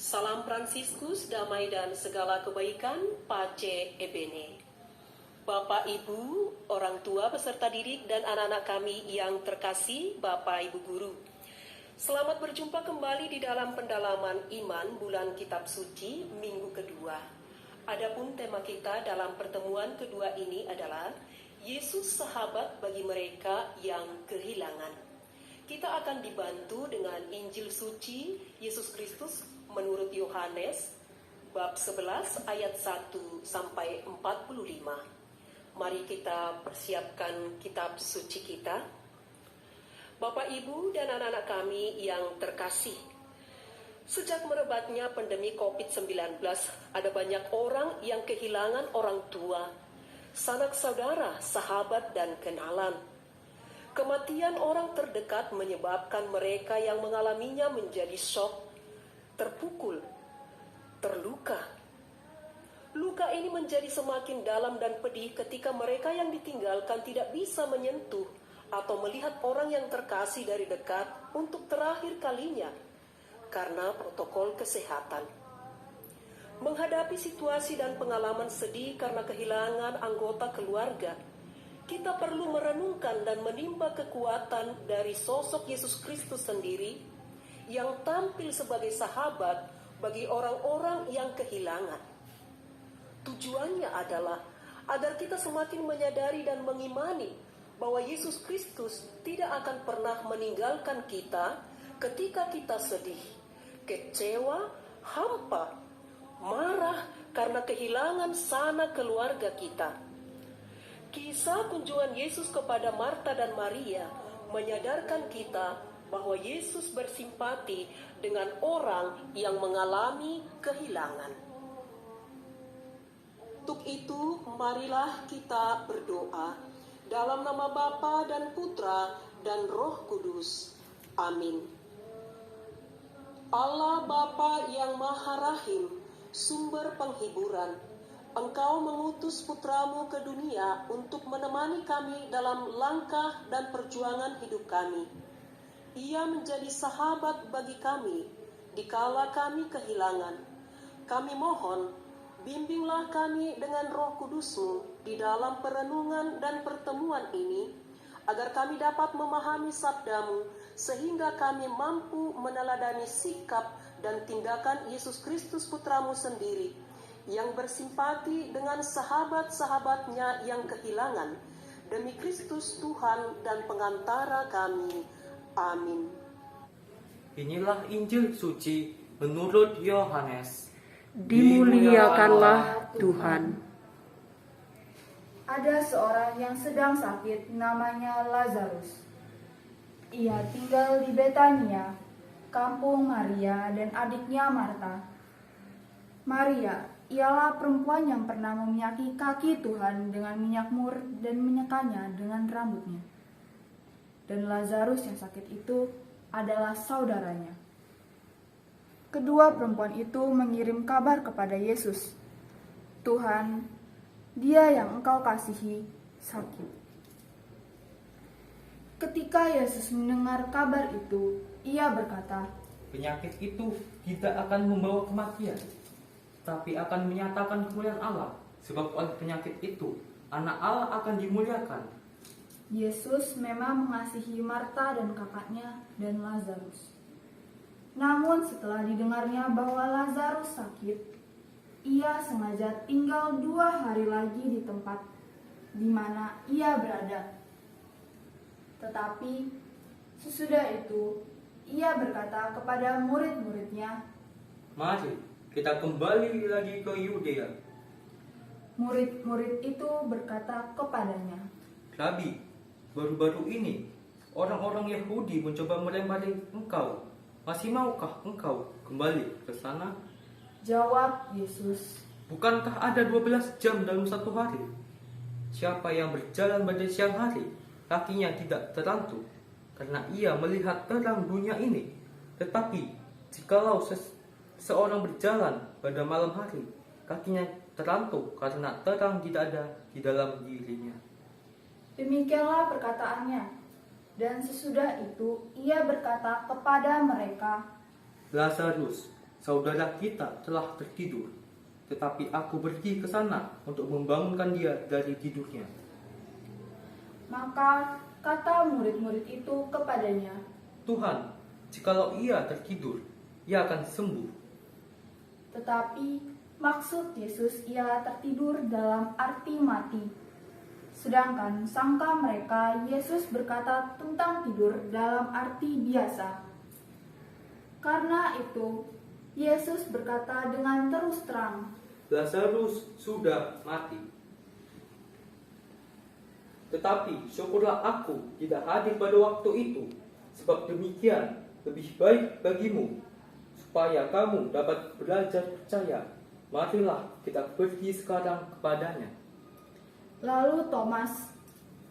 Salam Fransiskus, damai dan segala kebaikan, Pace Ebene. Bapak, Ibu, orang tua, peserta didik, dan anak-anak kami yang terkasih, Bapak, Ibu Guru. Selamat berjumpa kembali di dalam pendalaman iman bulan Kitab Suci minggu kedua. Adapun tema kita dalam pertemuan kedua ini adalah Yesus sahabat bagi mereka yang kehilangan. Kita akan dibantu dengan Injil Suci Yesus Kristus menurut Yohanes bab 11 ayat 1 sampai 45. Mari kita persiapkan kitab suci kita. Bapak, Ibu, dan anak-anak kami yang terkasih, sejak merebaknya pandemi COVID-19, ada banyak orang yang kehilangan orang tua, sanak saudara, sahabat, dan kenalan. Kematian orang terdekat menyebabkan mereka yang mengalaminya menjadi syok, terpukul, terluka. Luka ini menjadi semakin dalam dan pedih ketika mereka yang ditinggalkan tidak bisa menyentuh atau melihat orang yang terkasih dari dekat untuk terakhir kalinya karena protokol kesehatan. Menghadapi situasi dan pengalaman sedih karena kehilangan anggota keluarga, kita perlu merenungkan dan menimba kekuatan dari sosok Yesus Kristus sendiri yang tampil sebagai sahabat bagi orang-orang yang kehilangan. Tujuannya adalah agar kita semakin menyadari dan mengimani bahwa Yesus Kristus tidak akan pernah meninggalkan kita ketika kita sedih, kecewa, hampa, marah karena kehilangan sanak keluarga kita. Kisah kunjungan Yesus kepada Marta dan Maria menyadarkan kita bahwa Yesus bersimpati dengan orang yang mengalami kehilangan. Untuk itu, marilah kita berdoa dalam nama Bapa dan Putra dan Roh Kudus. Amin. Allah Bapa yang Maha Rahim, sumber penghiburan, Engkau mengutus putramu ke dunia untuk menemani kami dalam langkah dan perjuangan hidup kami. Ia menjadi sahabat bagi kami dikala kami kehilangan. Kami mohon, bimbinglah kami dengan Roh Kudus-Mu di dalam perenungan dan pertemuan ini, agar kami dapat memahami sabda-Mu, sehingga kami mampu meneladani sikap dan tindakan Yesus Kristus Putra-Mu sendiri, yang bersimpati dengan sahabat-sahabatnya yang kehilangan, demi Kristus Tuhan dan pengantara kami. Amin. Inilah Injil suci menurut Yohanes. Dimuliakanlah Tuhan. Ada seorang yang sedang sakit, namanya Lazarus. Ia tinggal di Betania, kampung Maria dan adiknya Marta. Maria ialah perempuan yang pernah meminyaki kaki Tuhan dengan minyak mur dan menyekanya dengan rambutnya. Dan Lazarus yang sakit itu adalah saudaranya. Kedua perempuan itu mengirim kabar kepada Yesus, "Tuhan, dia yang Engkau kasihi sakit." Ketika Yesus mendengar kabar itu, ia berkata, Penyakit itu tidak akan membawa kematian, tapi akan menyatakan kemuliaan Allah, sebab oleh penyakit itu anak Allah akan dimuliakan. Yesus memang mengasihi Marta dan kakaknya dan Lazarus. Namun setelah didengarnya bahwa Lazarus sakit, ia sengaja tinggal 2 hari lagi di tempat di mana ia berada. Tetapi sesudah itu, ia berkata kepada murid-muridnya, Mari kita kembali lagi ke Yudea. Murid-murid itu berkata kepadanya, Rabi, baru-baru ini orang-orang Yahudi mencoba melempari engkau. Masih maukah engkau kembali ke sana? Jawab Yesus, Bukankah ada 12 jam dalam satu hari? Siapa yang berjalan pada siang hari, kakinya tidak terantuk, karena ia melihat terang dunia ini. Tetapi jikalau seorang berjalan pada malam hari, kakinya terantuk karena terang tidak ada di dalam dirinya. demikianlah perkataannya. Dan sesudah itu ia berkata kepada mereka, Lazarus, saudara kita telah tertidur, tetapi aku pergi ke sana untuk membangunkan dia dari tidurnya." Maka kata murid-murid itu kepadanya, "Tuhan, jikalau ia tertidur, ia akan sembuh." tetapi maksud Yesus ialah tertidur dalam arti mati. Sedangkan sangka mereka Yesus berkata tentang tidur dalam arti biasa. Karena itu, Yesus berkata dengan terus terang, "Lazarus sudah mati. Tetapi syukurlah aku tidak hadir pada waktu itu, sebab demikian lebih baik bagimu, supaya kamu dapat belajar percaya. Marilah kita pergi sekarang kepadanya." Lalu Thomas,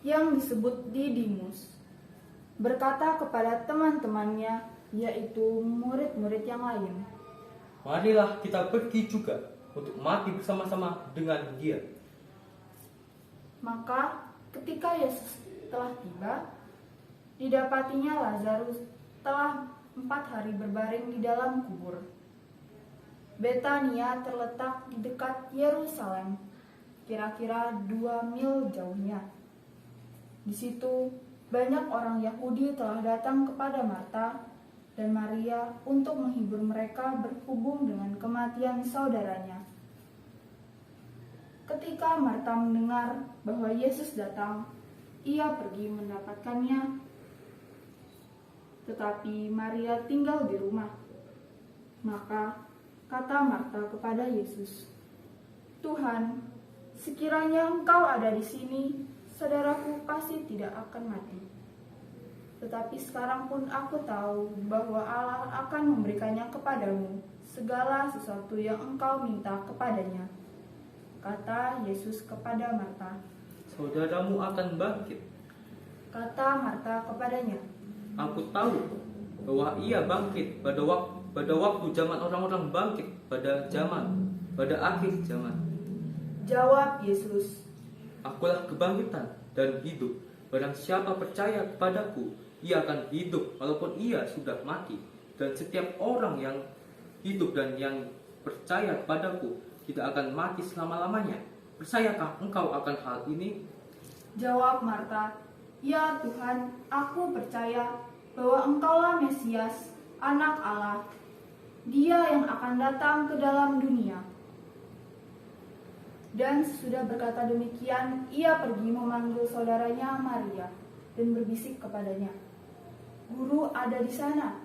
yang disebut Didimus, berkata kepada teman-temannya, yaitu murid-murid yang lain, "Marilah kita pergi juga untuk mati bersama-sama dengan dia." Maka ketika Yesus telah tiba, didapatinya Lazarus telah 4 hari berbaring di dalam kubur. Betania terletak di dekat Yerusalem, kira-kira 2 mil jauhnya. Di situ banyak orang Yahudi telah datang kepada Marta dan Maria untuk menghibur mereka berhubung dengan kematian saudaranya. Ketika Marta mendengar bahwa Yesus datang, ia pergi mendapatkannya. Tetapi Maria tinggal di rumah. Maka kata Marta kepada Yesus, "Tuhan, sekiranya Engkau ada di sini, saudaraku pasti tidak akan mati. Tetapi sekarang pun aku tahu bahwa Allah akan memberikannya kepadamu segala sesuatu yang engkau minta kepadanya." Kata Yesus kepada Marta. "Saudaramu akan bangkit." Kata Marta kepadanya, "Aku tahu bahwa ia bangkit pada waktu zaman orang-orang bangkit pada akhir zaman." Jawab Yesus, "Akulah kebangkitan dan hidup. Barang siapa percaya kepadaku, ia akan hidup walaupun ia sudah mati. Dan setiap orang yang hidup dan yang percaya kepadaku tidak akan mati selama-lamanya. Percayakah engkau akan hal ini?" Jawab Marta, "Ya Tuhan, aku percaya bahwa Engkaulah Mesias, Anak Allah, Dia yang akan datang ke dalam dunia." Dan sesudah berkata demikian, ia pergi memanggil saudaranya Maria dan berbisik kepadanya, "Guru ada di sana,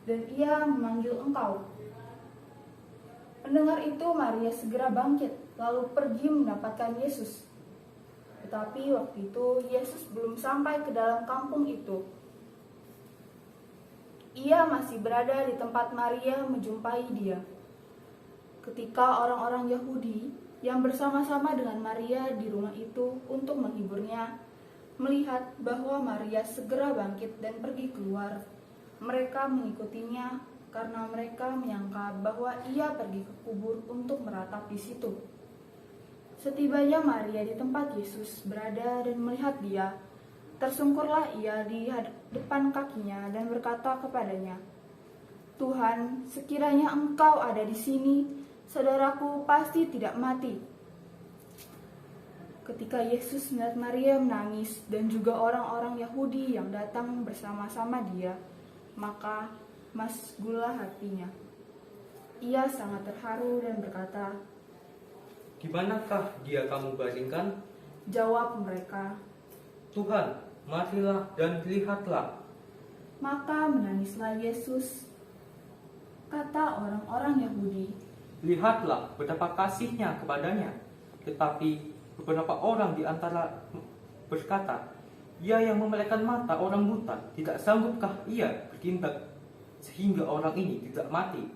dan ia memanggil engkau." Mendengar itu, Maria segera bangkit, lalu pergi mendapatkan Yesus. Tetapi waktu itu Yesus belum sampai ke dalam kampung itu. Ia masih berada di tempat Maria menjumpai dia. Ketika orang-orang Yahudi yang bersama-sama dengan Maria di rumah itu untuk menghiburnya, melihat bahwa Maria segera bangkit dan pergi keluar, mereka mengikutinya karena mereka menyangka bahwa ia pergi ke kubur untuk meratap di situ. Setibanya Maria di tempat Yesus berada dan melihat dia, tersungkurlah ia di depan kakinya dan berkata kepadanya, "Tuhan, sekiranya Engkau ada di sini, saudaraku pasti tidak mati." Ketika Yesus melihat Maria menangis dan juga orang-orang Yahudi yang datang bersama-sama dia, maka masgulah hatinya. Ia sangat terharu dan berkata, "Di manakah dia kamu baringkan?" Jawab mereka, "Tuhan, marilah dan lihatlah." maka menangislah Yesus. Kata orang-orang Yahudi, "Lihatlah betapa kasihnya kepadanya." Tetapi beberapa orang di antara berkata, "Ia yang memelekkan mata orang buta, tidak sanggupkah ia bertindak sehingga orang ini tidak mati?"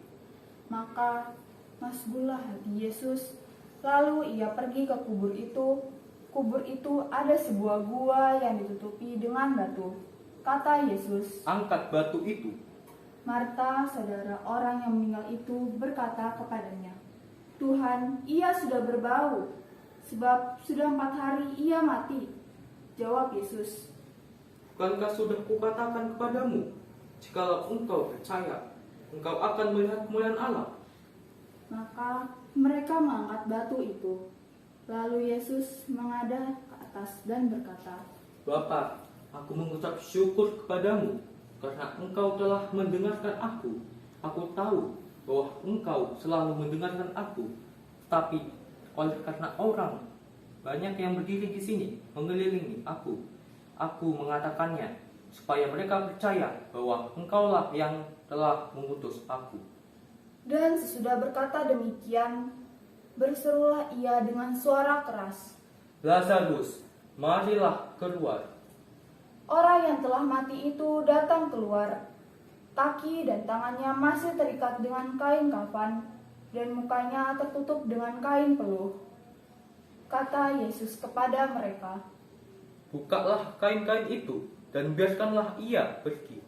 Maka masgulah hati Yesus. Lalu ia pergi ke kubur itu. Kubur itu ada sebuah gua yang ditutupi dengan batu. Kata Yesus, "Angkat batu itu." Marta, saudara orang yang meninggal itu, berkata kepadanya, "Tuhan, ia sudah berbau, sebab sudah 4 hari ia mati." Jawab Yesus, "Bukankah sudah kukatakan kepadamu, jikalau engkau percaya, engkau akan melihat kemuliaan Allah. Maka mereka mengangkat batu itu. Lalu Yesus menghadap ke atas dan berkata, Bapa, aku mengucap syukur kepadamu karena engkau telah mendengarkan aku. Aku tahu bahwa engkau selalu mendengarkan aku. Tapi oleh karena orang banyak yang berdiri di sini mengelilingi aku mengatakannya supaya mereka percaya bahwa engkaulah yang telah mengutus aku. dan sesudah berkata demikian, berserulah ia dengan suara keras. Lazarus, marilah keluar. Orang yang telah mati itu datang keluar. Kaki dan tangannya masih terikat dengan kain kafan, dan mukanya tertutup dengan kain peluh. Kata Yesus kepada mereka, Bukalah kain-kain itu dan biarkanlah ia pergi.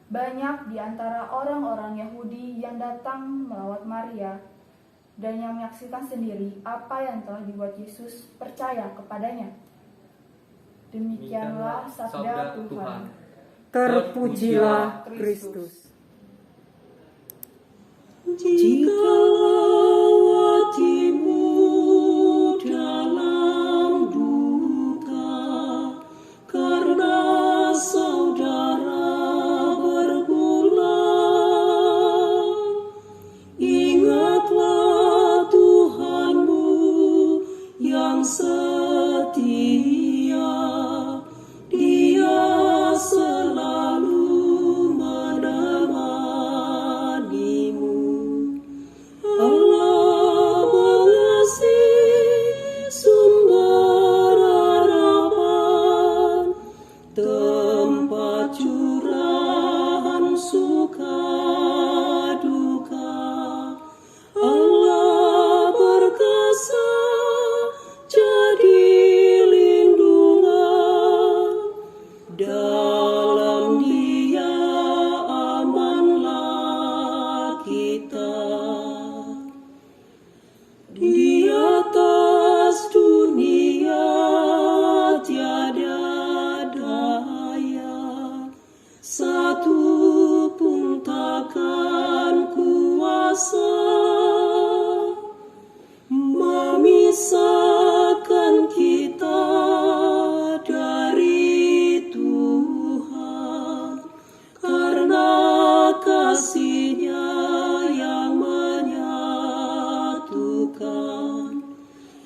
banyak di antara orang-orang Yahudi yang datang melawat Maria dan yang menyaksikan sendiri apa yang telah dibuat Yesus percaya kepadanya. Demikianlah sabda Tuhan. Terpujilah Kristus. Jikalau hatimu dalam duka karena saudara berpulang, ingatlah Tuhanmu yang setia, Dia selalu menemanimu. Allah mengasihi sumber harapan, tempat curahan suka duka. Allah perkasa jadi lindungan, dalam Dia amanlah kita. Di atas dunia tiada daya, satu pun takkan kuasa memisahkan kita dari Tuhan, karena kasih-Nya yang menyatukan.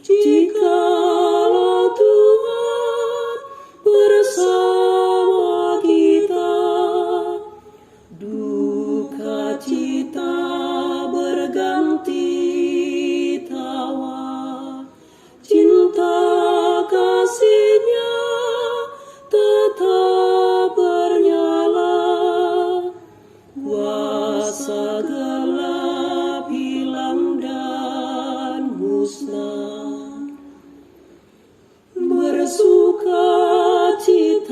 Jikalau Tuhan bersama kita, duka cita berganti tawa, cinta kasih-Nya tetap bernyala, kuasa gelap hilang dan musnah.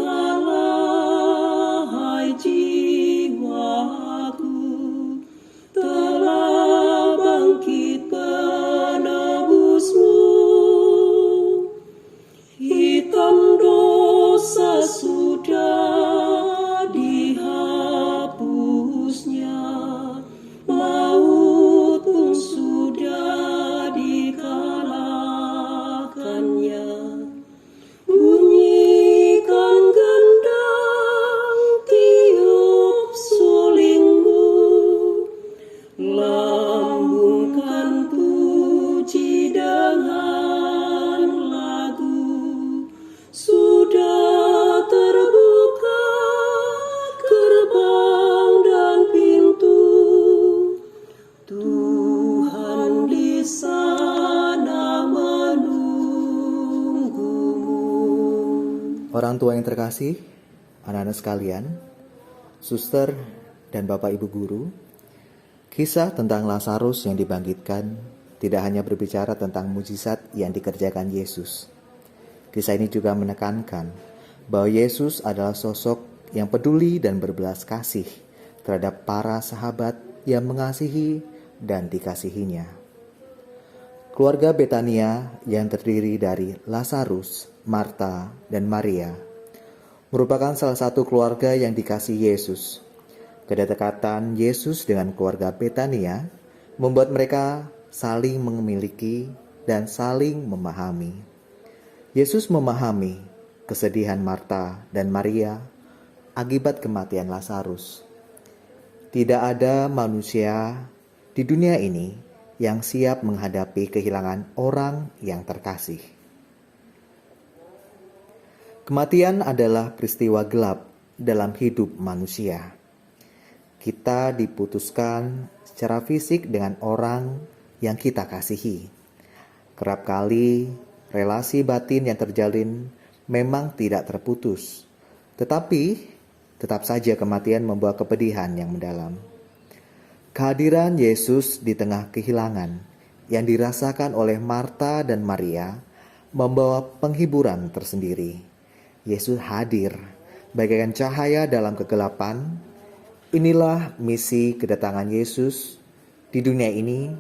Bersukacitalah, hai jiwaku, telah bangkit penebusmu. Hitam dosa sudah dihapusnya, maut pun sudah dikalahkannya. Bunyikan gendang, tiup sulingmu, lambungkan puji dengan lagu. Sudah terbuka gerbang dan pintu, Tuhan di sana menunggumu. Orang tua yang terkasih, anak-anak sekalian, suster dan bapak ibu guru, kisah tentang Lazarus yang dibangkitkan tidak hanya berbicara tentang mujizat yang dikerjakan Yesus. Kisah ini juga menekankan bahwa Yesus adalah sosok yang peduli dan berbelas kasih terhadap para sahabat yang mengasihi dan dikasihinya. Keluarga Betania yang terdiri dari Lazarus, Marta, dan Maria merupakan salah satu keluarga yang dikasihi Yesus. Kedekatan Yesus dengan keluarga Betania membuat mereka saling memiliki dan saling memahami. Yesus memahami kesedihan Marta dan Maria akibat kematian Lazarus. Tidak ada manusia di dunia ini yang siap menghadapi kehilangan orang yang terkasih. Kematian adalah peristiwa gelap dalam hidup manusia. Kita diputuskan secara fisik dengan orang yang kita kasihi. Kerap kali relasi batin yang terjalin memang tidak terputus, tetapi tetap saja kematian membawa kepedihan yang mendalam. Kehadiran Yesus di tengah kehilangan yang dirasakan oleh Marta dan Maria membawa penghiburan tersendiri. Yesus hadir bagaikan cahaya dalam kegelapan. Inilah misi kedatangan Yesus di dunia ini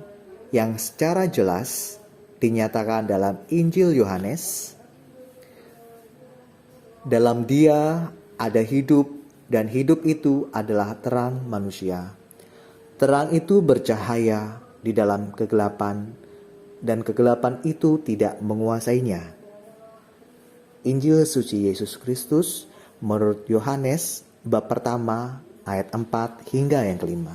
yang secara jelas dinyatakan dalam Injil Yohanes. Dalam Dia ada hidup, dan hidup itu adalah terang manusia. Terang itu bercahaya di dalam kegelapan, dan kegelapan itu tidak menguasainya. Injil suci Yesus Kristus menurut Yohanes bab pertama ayat 4 hingga yang kelima.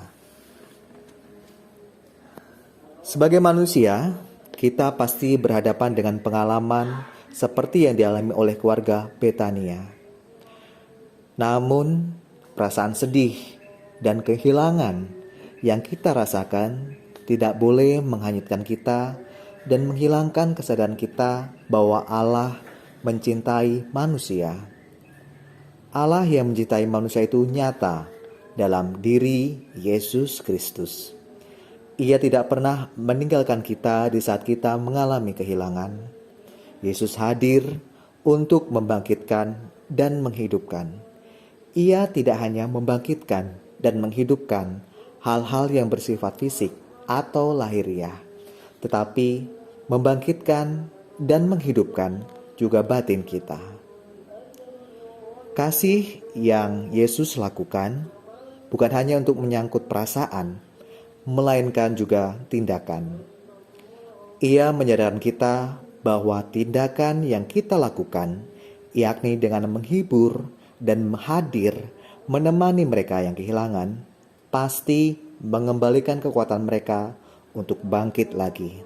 Sebagai manusia, kita pasti berhadapan dengan pengalaman seperti yang dialami oleh keluarga Betania. Namun, perasaan sedih dan kehilangan yang kita rasakan tidak boleh menghanyutkan kita dan menghilangkan kesadaran kita bahwa Allah mencintai manusia. Allah yang mencintai manusia itu nyata dalam diri Yesus Kristus. Ia tidak pernah meninggalkan kita di saat kita mengalami kehilangan. Yesus hadir untuk membangkitkan dan menghidupkan. Ia tidak hanya membangkitkan dan menghidupkan hal-hal yang bersifat fisik atau lahiriah, tetapi membangkitkan dan menghidupkan juga batin kita. Kasih yang Yesus lakukan bukan hanya untuk menyangkut perasaan, melainkan juga tindakan. Ia menyadarkan kita bahwa tindakan yang kita lakukan, yakni dengan menghibur dan hadir menemani mereka yang kehilangan, pasti mengembalikan kekuatan mereka untuk bangkit lagi.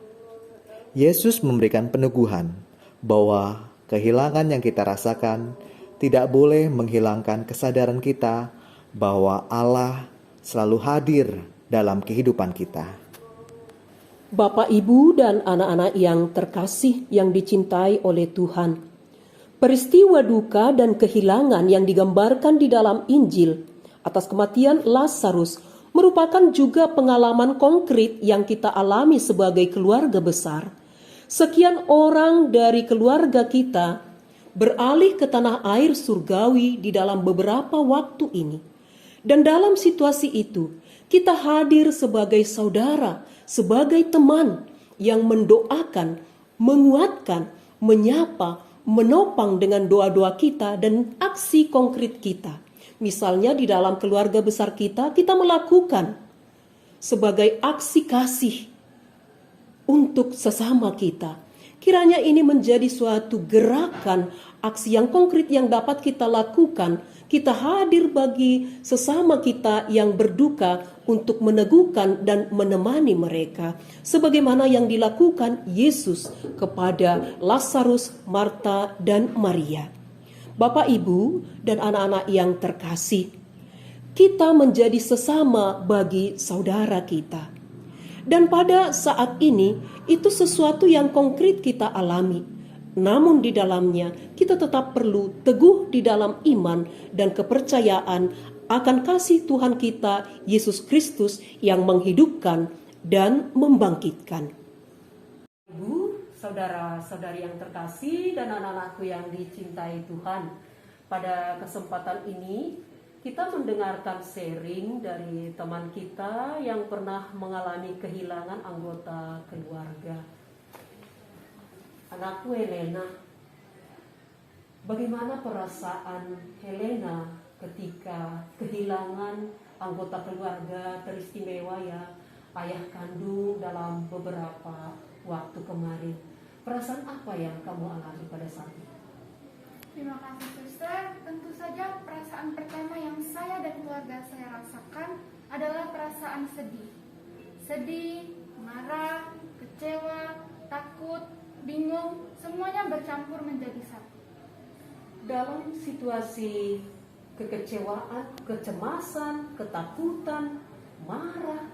Yesus memberikan peneguhan bahwa kehilangan yang kita rasakan tidak boleh menghilangkan kesadaran kita bahwa Allah selalu hadir dalam kehidupan kita. Bapak, Ibu, dan anak-anak yang terkasih yang dicintai oleh Tuhan, peristiwa duka dan kehilangan yang digambarkan di dalam Injil atas kematian Lazarus merupakan juga pengalaman konkret yang kita alami sebagai keluarga besar. Sekian orang dari keluarga kita beralih ke tanah air surgawi di dalam beberapa waktu ini. Dan dalam situasi itu, kita hadir sebagai saudara, sebagai teman yang mendoakan, menguatkan, menyapa, menopang dengan doa-doa kita dan aksi konkret kita. Misalnya di dalam keluarga besar kita melakukan sebagai aksi kasih untuk sesama kita. Kiranya ini menjadi suatu gerakan, aksi yang konkret yang dapat kita lakukan. Kita hadir bagi sesama kita yang berduka untuk meneguhkan dan menemani mereka. Sebagaimana yang dilakukan Yesus kepada Lazarus, Marta, dan Maria. Bapak, Ibu, dan anak-anak yang terkasih, kita menjadi sesama bagi saudara kita. Dan pada saat ini, itu sesuatu yang konkret kita alami. Namun di dalamnya, kita tetap perlu teguh di dalam iman dan kepercayaan akan kasih Tuhan kita, Yesus Kristus, yang menghidupkan dan membangkitkan. Ibu, saudara-saudari yang terkasih, dan anak-anakku yang dicintai Tuhan, pada kesempatan ini, kita mendengarkan sharing dari teman kita yang pernah mengalami kehilangan anggota keluarga. Anakku Helena, bagaimana perasaan Helena ketika kehilangan anggota keluarga teristimewa ya, ayah kandung dalam beberapa waktu kemarin. Perasaan apa yang kamu alami pada saat itu? Terima kasih suster. Tentu saja perasaan pertama yang saya dan keluarga saya rasakan adalah perasaan sedih. Sedih, marah, kecewa, takut, bingung, semuanya bercampur menjadi satu. Dalam situasi kekecewaan, kecemasan, ketakutan, marah,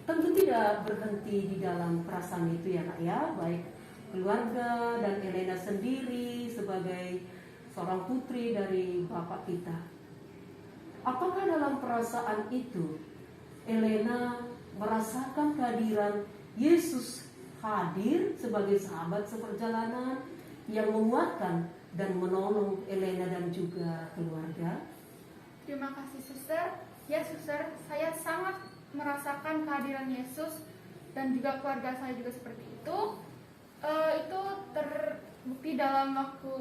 tentu tidak berhenti di dalam perasaan itu ya nak ya, baik keluarga dan Elena sendiri sebagai seorang putri dari Bapak kita. Apakah dalam perasaan itu Elena merasakan kehadiran Yesus hadir sebagai sahabat seperjalanan yang menguatkan dan menolong Elena dan juga keluarga? Terima kasih suster. Ya suster, saya sangat merasakan kehadiran Yesus dan juga keluarga saya juga seperti itu. Itu terbukti dalam waktu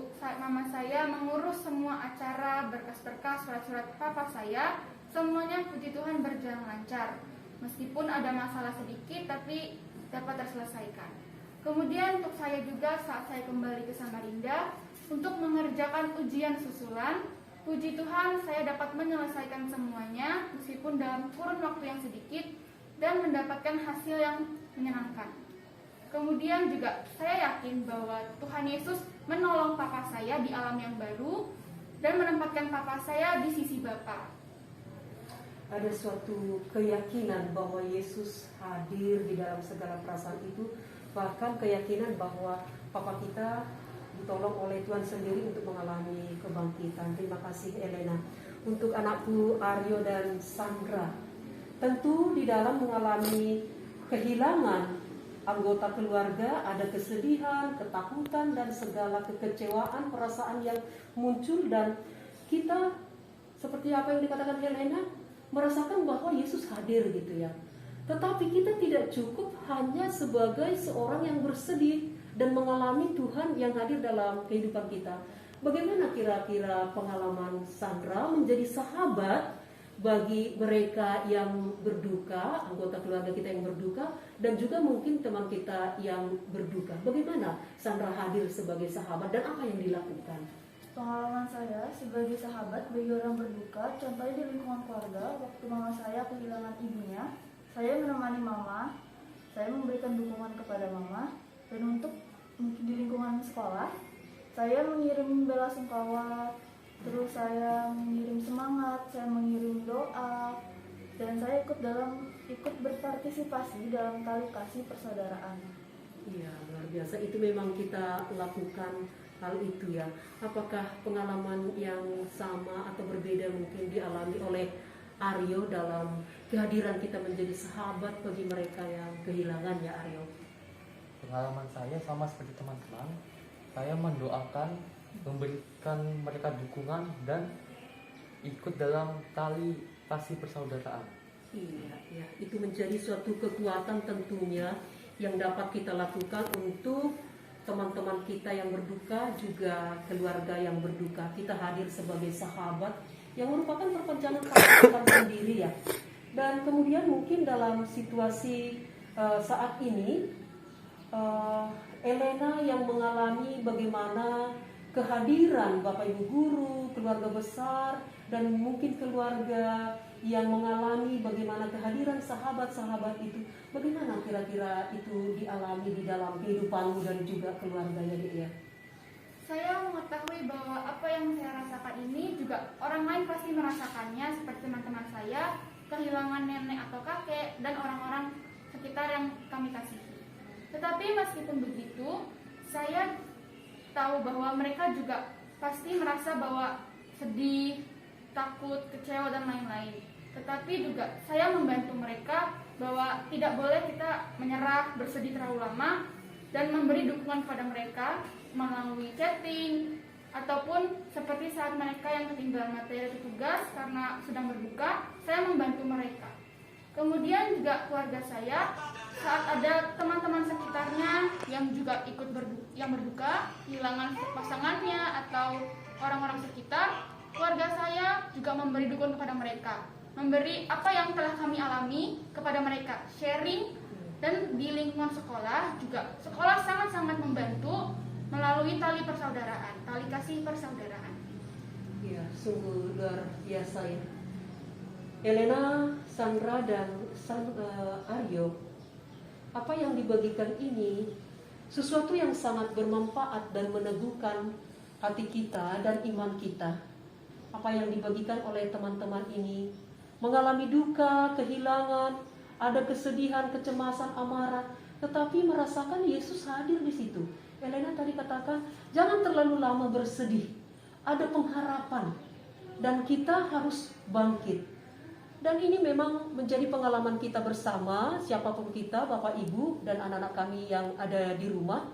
mama saya mengurus semua acara, berkas-berkas, surat-surat papa saya. Semuanya puji Tuhan berjalan lancar. Meskipun ada masalah sedikit tapi dapat terselesaikan. Kemudian untuk saya juga saat saya kembali ke Samarinda untuk mengerjakan ujian susulan, puji Tuhan saya dapat menyelesaikan semuanya meskipun dalam kurun waktu yang sedikit dan mendapatkan hasil yang menyenangkan. Kemudian juga saya yakin bahwa Tuhan Yesus menolong papa saya di alam yang baru dan menempatkan papa saya di sisi Bapa. Ada suatu keyakinan bahwa Yesus hadir di dalam segala perasaan itu, bahkan keyakinan bahwa Papa kita ditolong oleh Tuhan sendiri untuk mengalami kebangkitan. Terima kasih Elena. Untuk anakku Aryo dan Sandra, tentu di dalam mengalami kehilangan anggota keluarga ada kesedihan, ketakutan dan segala kekecewaan, perasaan yang muncul, dan kita seperti apa yang dikatakan Helena merasakan bahwa Yesus hadir gitu ya. Tetapi kita tidak cukup hanya sebagai seorang yang bersedih dan mengalami Tuhan yang hadir dalam kehidupan kita. Bagaimana kira-kira pengalaman Sandra menjadi sahabat bagi mereka yang berduka, anggota keluarga kita yang berduka, dan juga mungkin teman kita yang berduka? Bagaimana Sandra hadir sebagai sahabat dan apa yang dilakukan? Pengalaman saya sebagai sahabat bagi orang berduka, contohnya di lingkungan keluarga, waktu mama saya kehilangan ibunya, saya menemani mama, saya memberikan dukungan kepada mama, dan untuk di lingkungan sekolah, saya mengirim bela sungkawa, terus saya mengirim semangat, saya mengirim doa, dan saya ikut berpartisipasi dalam tali kasih persaudaraan. Iya, luar biasa. Itu memang kita lakukan hal itu ya. Apakah pengalaman yang sama atau berbeda mungkin dialami oleh Aryo dalam kehadiran kita menjadi sahabat bagi mereka yang kehilangan ya Aryo? Pengalaman saya sama seperti teman-teman. Saya mendoakan, memberikan mereka dukungan dan ikut dalam tali kasih persaudaraan. Iya, ya. Itu menjadi suatu kekuatan tentunya yang dapat kita lakukan untuk teman-teman kita yang berduka, juga keluarga yang berduka. Kita hadir sebagai sahabat yang merupakan perpanjangan tangan sendiri ya. Dan kemudian mungkin dalam situasi saat ini Elena yang mengalami bagaimana kehadiran Bapak Ibu guru, keluarga besar, dan mungkin keluarga yang mengalami bagaimana kehadiran sahabat-sahabat itu. Bagaimana kira-kira itu dialami di dalam kehidupanmu dan juga keluarganya dia? Saya mengetahui bahwa apa yang saya rasakan ini juga orang lain pasti merasakannya, seperti teman-teman saya kehilangan nenek atau kakek dan orang-orang sekitar yang kami kasihi. Tetapi meskipun begitu, saya tahu bahwa mereka juga pasti merasa bahwa sedih, takut, kecewa dan lain-lain. Tetapi juga saya membantu mereka bahwa tidak boleh kita menyerah, bersedih terlalu lama, dan memberi dukungan kepada mereka melalui chatting ataupun seperti saat mereka yang ketinggalan materi tugas karena sedang berbuka, saya membantu mereka. Kemudian juga keluarga saya, saat ada teman-teman sekitarnya yang juga ikut berduka, kehilangan pasangannya atau orang-orang sekitar, keluarga saya juga memberi dukungan kepada mereka. memberi apa yang telah kami alami kepada mereka, sharing. Dan di lingkungan sekolah juga, sekolah sangat-sangat membantu melalui tali persaudaraan, tali kasih persaudaraan. Ya, sungguh luar biasa ya. Elena, Sandra, dan Aryo, apa yang dibagikan ini sesuatu yang sangat bermanfaat dan meneguhkan hati kita dan iman kita. Apa yang dibagikan oleh teman-teman ini mengalami duka, kehilangan, ada kesedihan, kecemasan, amarah, tetapi merasakan Yesus hadir di situ. Elena tadi katakan, jangan terlalu lama bersedih. Ada pengharapan dan kita harus bangkit. Dan ini memang menjadi pengalaman kita bersama, siapapun kita, Bapak Ibu dan anak-anak kami yang ada di rumah.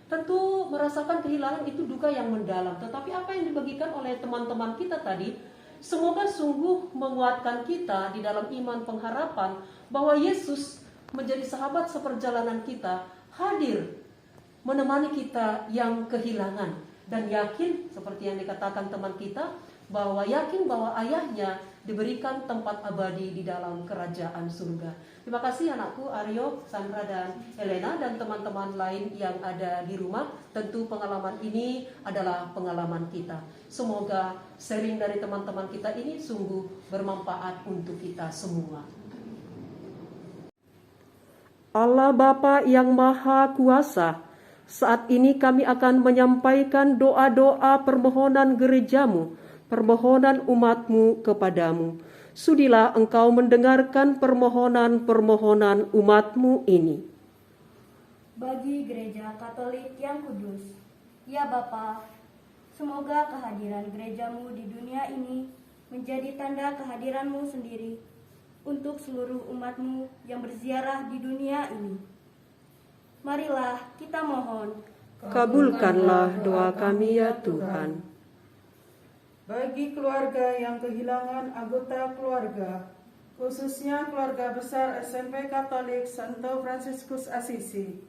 Tentu merasakan kehilangan itu duka yang mendalam. Tetapi apa yang dibagikan oleh teman-teman kita tadi, semoga sungguh menguatkan kita di dalam iman pengharapan bahwa Yesus menjadi sahabat seperjalanan kita, hadir menemani kita yang kehilangan, dan yakin seperti yang dikatakan teman kita, bahwa yakin bahwa ayahnya diberikan tempat abadi di dalam kerajaan surga. Terima kasih anakku Aryo, Sandra, dan Elena, dan teman-teman lain yang ada di rumah. Tentu pengalaman ini adalah pengalaman kita. Semoga sharing dari teman-teman kita ini sungguh bermanfaat untuk kita semua. Allah Bapa yang Maha Kuasa, saat ini kami akan menyampaikan doa-doa permohonan gerejamu, permohonan umatmu kepadamu. Sudilah engkau mendengarkan permohonan-permohonan umatmu ini. Bagi Gereja Katolik yang kudus, ya Bapa, semoga kehadiran gerejamu di dunia ini menjadi tanda kehadiranmu sendiri untuk seluruh umatmu yang berziarah di dunia ini. Marilah kita mohon, Kabulkanlah doa kami ya Tuhan. Bagi keluarga yang kehilangan anggota keluarga, khususnya keluarga besar SMP Katolik Santo Fransiskus Assisi,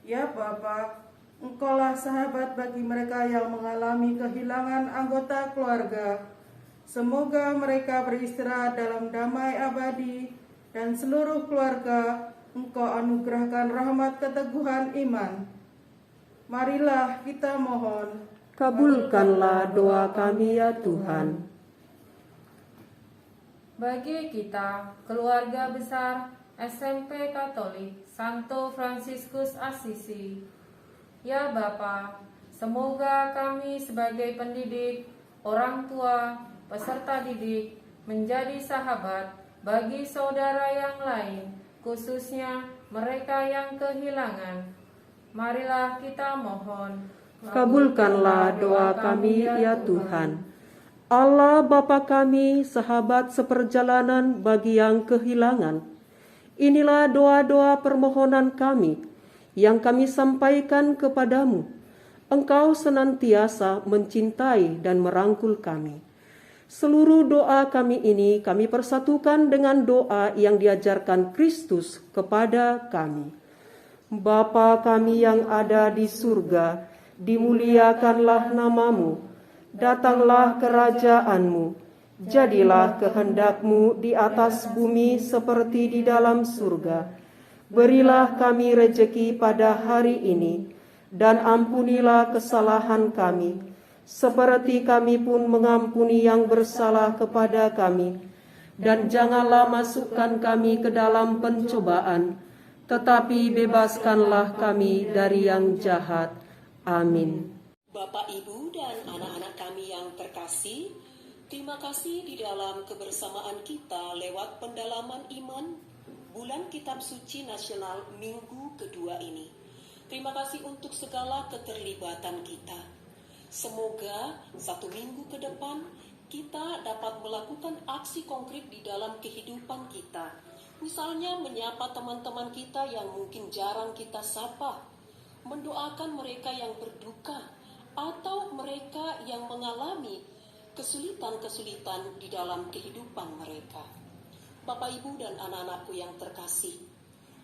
ya Bapa, Engkaulah sahabat bagi mereka yang mengalami kehilangan anggota keluarga. Semoga mereka beristirahat dalam damai abadi, dan seluruh keluarga Engkau anugerahkan rahmat keteguhan iman. Marilah kita mohon, Kabulkanlah doa kami ya Tuhan. Bagi kita, keluarga besar SMP Katolik Santo Fransiskus Assisi, ya Bapa, semoga kami sebagai pendidik, orang tua, peserta didik menjadi sahabat bagi saudara yang lain, khususnya mereka yang kehilangan. Marilah kita mohon, Kabulkanlah doa kami ya Tuhan. Allah Bapa kami, sahabat seperjalanan bagi yang kehilangan. Inilah doa-doa permohonan kami yang kami sampaikan kepadamu. Engkau senantiasa mencintai dan merangkul kami. Seluruh doa kami ini kami persatukan dengan doa yang diajarkan Kristus kepada kami. Bapa kami yang ada di surga, dimuliakanlah namamu, datanglah kerajaanmu, jadilah kehendakmu di atas bumi seperti di dalam surga. Berilah kami rejeki pada hari ini, dan ampunilah kesalahan kami, seperti kami pun mengampuni yang bersalah kepada kami. Dan janganlah masukkan kami ke dalam pencobaan, tetapi bebaskanlah kami dari yang jahat. Amin. Bapak, Ibu, dan anak-anak kami yang terkasih, terima kasih di dalam kebersamaan kita lewat pendalaman iman bulan Kitab Suci Nasional minggu kedua ini. Terima kasih untuk segala keterlibatan kita. Semoga satu minggu ke depan kita dapat melakukan aksi konkret di dalam kehidupan kita. Misalnya menyapa teman-teman kita yang mungkin jarang kita sapa, mendoakan mereka yang berduka, atau mereka yang mengalami kesulitan-kesulitan di dalam kehidupan mereka. Bapak, Ibu, dan anak-anakku yang terkasih,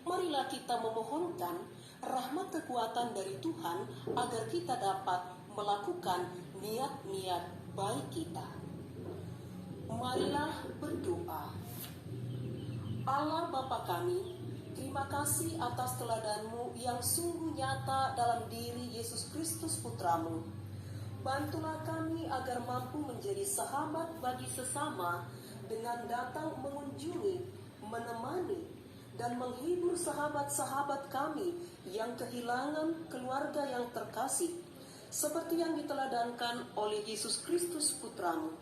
marilah kita memohonkan rahmat kekuatan dari Tuhan agar kita dapat melakukan niat-niat baik kita. Marilah berdoa. Allah Bapa kami, terima kasih atas teladan-Mu yang sungguh nyata dalam diri Yesus Kristus Putra-Mu. Bantulah kami agar mampu menjadi sahabat bagi sesama dengan datang mengunjungi, menemani, dan menghibur sahabat-sahabat kami yang kehilangan keluarga yang terkasih, seperti yang diteladankan oleh Yesus Kristus Putra-Mu.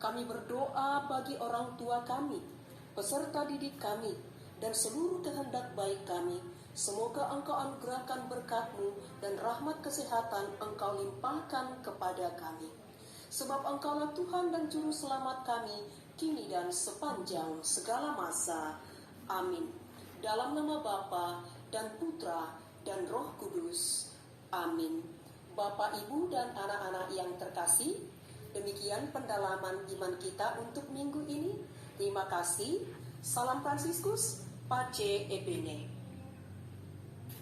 Kami berdoa bagi orang tua kami, peserta didik kami, dan seluruh kehendak baik kami. Semoga Engkau anugerahkan berkat-Mu dan rahmat kesehatan Engkau limpahkan kepada kami. Sebab Engkaulah Tuhan dan Juru Selamat kami, kini dan sepanjang segala masa. Amin. Dalam nama Bapa dan Putra dan Roh Kudus. Amin. Bapak, Ibu, dan anak-anak yang terkasih, demikian pendalaman iman kita untuk minggu ini. Terima kasih. Salam Fransiskus, Pace Ebene.